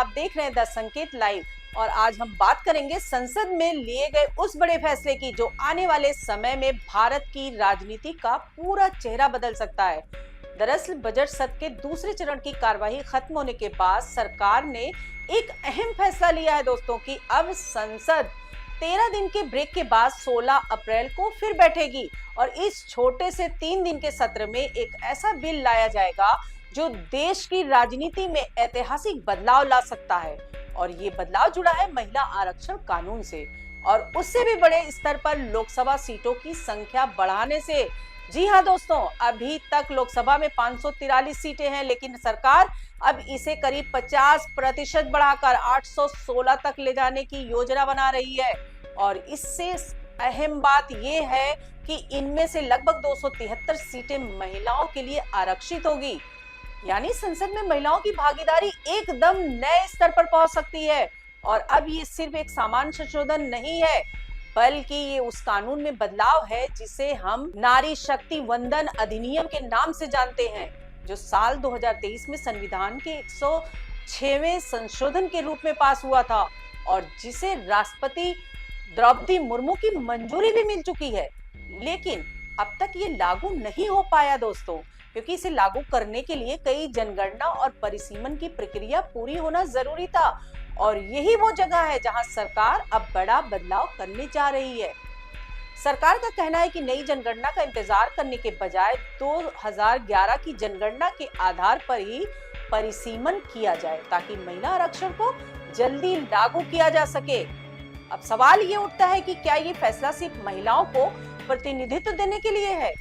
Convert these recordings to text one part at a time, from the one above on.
आप देख रहे हैं द संकेत लाइव और आज हम बात करेंगे संसद में लिए गए उस बड़े फैसले की जो आने वाले समय में भारत की राजनीति का पूरा चेहरा बदल सकता है। दरअसल बजट सत्र के दूसरे चरण की कार्यवाही खत्म होने के बाद सरकार ने एक अहम फैसला लिया है दोस्तों कि अब संसद 13 दिन के ब्रेक के बाद 16 अप्रैल को फिर बैठेगी और इस छोटे से 3 दिन के सत्र में एक ऐसा बिल लाया जाएगा जो देश की राजनीति में ऐतिहासिक बदलाव ला सकता है। और ये बदलाव जुड़ा है महिला आरक्षण कानून से और उससे भी बड़े स्तर पर लोकसभा सीटों की संख्या बढ़ाने से। जी हाँ दोस्तों, अभी तक लोकसभा में 543 सीटें हैं, लेकिन सरकार अब इसे करीब 50% बढ़ाकर 816 तक ले जाने की योजना बना रही है। और इससे अहम बात यह है कि इनमें से लगभग 273 सीटें महिलाओं के लिए आरक्षित होगी, यानी संसद में महिलाओं की भागीदारी एकदम नए स्तर पर पहुंच सकती है। और अब ये सिर्फ एक सामान्य संशोधन नहीं है, बल्कि ये उस कानून में बदलाव है जिसे हम नारी शक्ति वंदन अधिनियम के नाम से जानते हैं, जो साल 2023 में संविधान के 106वें संशोधन के रूप में पास हुआ था और जिसे राष्ट्रपति द्रौपदी मुर्मू की मंजूरी भी मिल चुकी है। लेकिन अब तक ये लागू नहीं हो पाया दोस्तों, क्योंकि इसे लागू करने के लिए कई जनगणना और परिसीमन की प्रक्रिया पूरी होना जरूरी था। और यही वो जगह है जहां सरकार अब बड़ा बदलाव करने जा रही है। सरकार का कहना है कि नई जनगणना का इंतजार करने के बजाय 2011 की जनगणना के आधार पर ही परिसीमन किया जाए ताकि महिला आरक्षण को जल्दी लागू किया जा सके। अब सवाल ये उठता है कि क्या ये फैसला सिर्फ महिलाओं को प्रतिनिधित्व देने के लिए है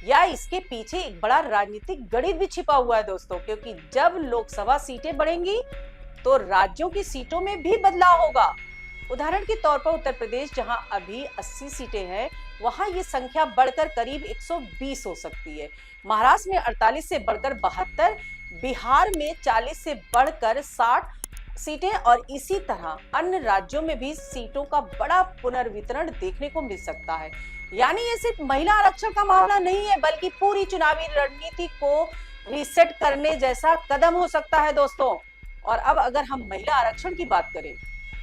या इसके पीछे एक बड़ा राजनीतिक गणित भी छिपा हुआ है दोस्तों, क्योंकि जब लोकसभा सीटें बढ़ेंगी तो राज्यों की सीटों में भी बदलाव होगा। उदाहरण के तौर पर उत्तर प्रदेश जहां अभी 80 सीटें हैं, वहां ये संख्या बढ़कर करीब 120 हो सकती है। महाराष्ट्र में 48 से बढ़कर 72, बिहार में 40 से बढ़कर 60 सीटें और इसी तरह अन्य राज्यों में भी सीटों का बड़ा पुनर्वितरण देखने को मिल सकता है। यानी ये सिर्फ महिला आरक्षण का मामला नहीं है, बल्कि पूरी चुनावी रणनीति को रीसेट करने जैसा कदम हो सकता है दोस्तों। और अब अगर हम महिला आरक्षण की बात करें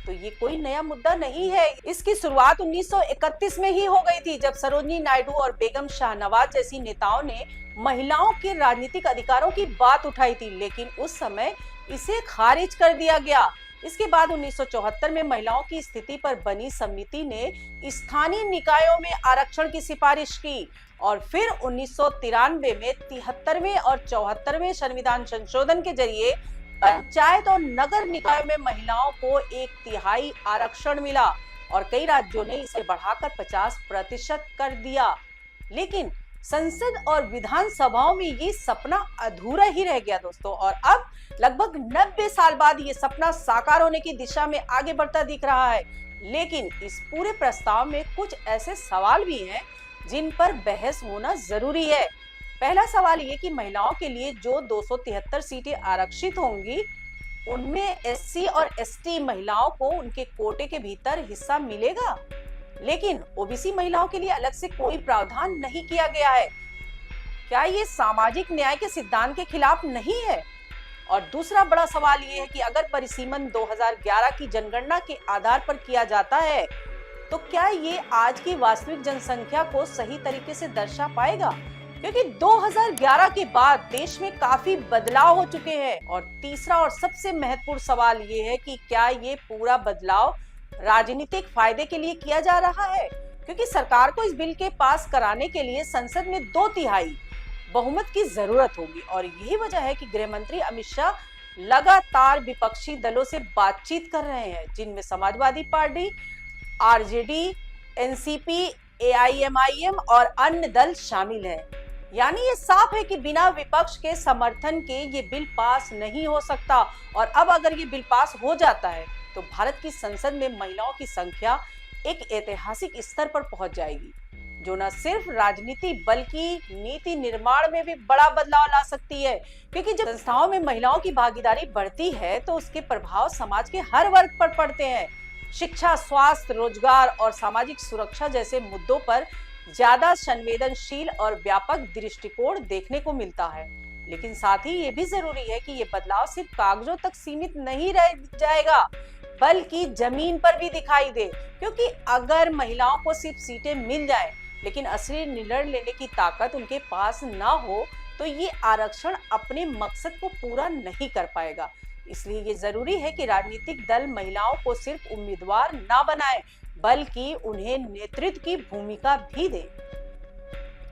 तो ये कोई नया मुद्दा नहीं है। इसकी शुरुआत 1931 में ही हो गई थी, जब सरोजिनी नायडू और बेगम शाहनवाज जैसी नेताओं ने महिलाओं के राजनीतिक अधिकारों की बात उठाई थी, लेकिन उस समय इसे खारिज कर दिया गया। इसके बाद 1974 में महिलाओं की स्थिति पर बनी समिति ने स्थानीय निकायों में आरक्षण की सिफारिश की और फिर 1993 में 73वें और 74वें संविधान संशोधन के जरिए पंचायत और नगर निकायों में महिलाओं को 1/3 आरक्षण मिला और कई राज्यों ने इसे बढ़ाकर 50% कर दिया। लेकिन संसद और विधानसभाओं में ये सपना अधूरा ही रह गया दोस्तों, और अब लगभग 90 साल बाद ये सपना साकार होने की दिशा में आगे बढ़ता दिख रहा है। लेकिन इस पूरे प्रस्ताव में कुछ ऐसे सवाल भी हैं जिन पर बहस होना जरूरी है। पहला सवाल ये कि महिलाओं के लिए जो 273 सीटें आरक्षित होंगी, उनमें एससी और एसटी महिलाओं को उनके कोटे के भीतर हिस्सा मिलेगा, लेकिन ओबीसी महिलाओं के लिए अलग से कोई प्रावधान नहीं किया गया है। क्या ये सामाजिक न्याय के सिद्धांत के खिलाफ नहीं है? और दूसरा बड़ा सवाल ये है कि अगर परिसीमन 2011 की जनगणना के आधार पर किया जाता है तो क्या ये आज की वास्तविक जनसंख्या को सही तरीके से दर्शा पाएगा? क्योंकि 2011 के बाद देश में काफी बदलाव हो चुके हैं। और तीसरा और सबसे महत्वपूर्ण सवाल ये है कि क्या ये पूरा बदलाव राजनीतिक फायदे के लिए किया जा रहा है? क्योंकि सरकार को इस बिल के पास कराने के लिए संसद में 2/3 बहुमत की जरूरत होगी और यही वजह है कि गृह मंत्री अमित शाह लगातार विपक्षी दलों से बातचीत कर रहे हैं, जिनमें Samajwadi party, RJD, NCP, AIMIM और अन्य दल शामिल हैं। यानी ये साफ है कि बिना विपक्ष के समर्थन के ये बिल पास नहीं हो सकता। और अब अगर ये बिल पास हो जाता है तो भारत की संसद में महिलाओं की संख्या एक ऐतिहासिक स्तर पर पहुंच जाएगी, जो न सिर्फ राजनीति बल्कि नीति निर्माण में भी बड़ा बदलाव ला सकती है। क्योंकि जब संस्थाओं में महिलाओं की भागीदारी बढ़ती है तो उसके प्रभाव समाज के हर वर्ग पर पड़ते हैं। शिक्षा, स्वास्थ्य, रोजगार और सामाजिक सुरक्षा जैसे मुद्दों पर ज्यादा संवेदनशील और व्यापक दृष्टिकोण देखने को मिलता है। लेकिन साथ ही ये भी जरूरी है कि ये बदलाव सिर्फ कागजों तक सीमित नहीं रह जाएगा, बल्कि जमीन पर भी दिखाई दे। क्योंकि अगर महिलाओं को सिर्फ सीटें मिल जाए लेकिन असली निर्णय लेने की ताकत उनके पास ना हो, तो ये आरक्षण अपने मकसद को पूरा नहीं कर पाएगा। इसलिए ये जरूरी है कि राजनीतिक दल महिलाओं को सिर्फ उम्मीदवार ना बनाए, बल्कि उन्हें नेतृत्व की भूमिका भी दे।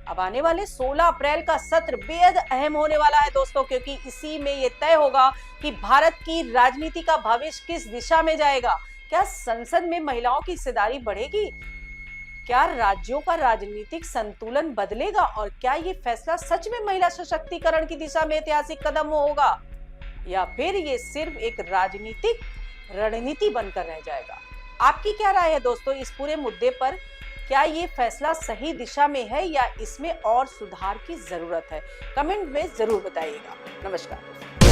अब आने वाले 16 अप्रैल का सत्र बेहद अहम होने वाला है दोस्तों, क्योंकि इसी में ये तय होगा कि भारत की राजनीति का भविष्य किस दिशा में जाएगा। क्या संसद में महिलाओं की हिस्सेदारी बढ़ेगी? क्या राज्यों का राजनीतिक संतुलन बदलेगा? और क्या ये फैसला सच में महिला सशक्तिकरण की दिशा में ऐतिहासिक कदम होगा, या फिर ये सिर्फ एक राजनीतिक रणनीति बनकर रह जाएगा? आपकी क्या राय है दोस्तों इस पूरे मुद्दे पर? क्या ये फैसला सही दिशा में है या इसमें और सुधार की जरूरत है? कमेंट में जरूर बताइएगा। नमस्कार।